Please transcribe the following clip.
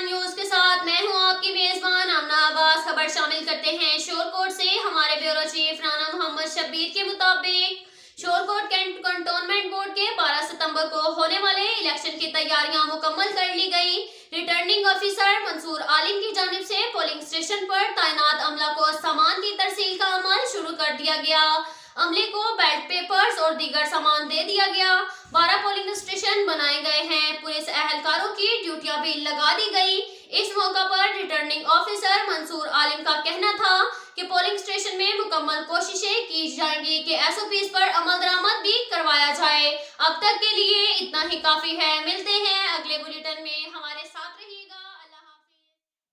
News کے ساتھ میں ہوں آپ کی میزبان آمنہ عباس۔ خبر شامل کرتے ہیں شورکوٹ سے۔ ہمارے بیورو چیف رانا محمد شبیر کے مطابق شورکوٹ کنٹونمنٹ بورڈ کے 12 ستمبر کو ہونے والے الیکشن کی تیاریاں مکمل کر لی گئی۔ ریٹرننگ آفیسر منصور عالم کی جانب سے پولنگ اسٹیشن پر تعینات عملہ کو سامان کی ترسیل کا عمل شروع کر دیا گیا۔ عملے کو بیلٹ پیپرز اور دیگر سامان دے دیا گیا۔ 12 پولنگ اسٹیشن بنائے گئے ہیں۔ پولیس اہلکاروں کی ڈیوٹیاں بھی لگا دی گئی۔ اس موقع پر ریٹرننگ آفیسر منصور عالم کا کہنا تھا کہ پولنگ اسٹیشن میں مکمل کوششیں کی جائیں گی کہ SOPs پر عمل درآمد بھی کروایا جائے۔ اب تک کے لیے اتنا ہی کافی ہے۔ ملتے ہیں اگلے بلیٹن میں۔ ہمارے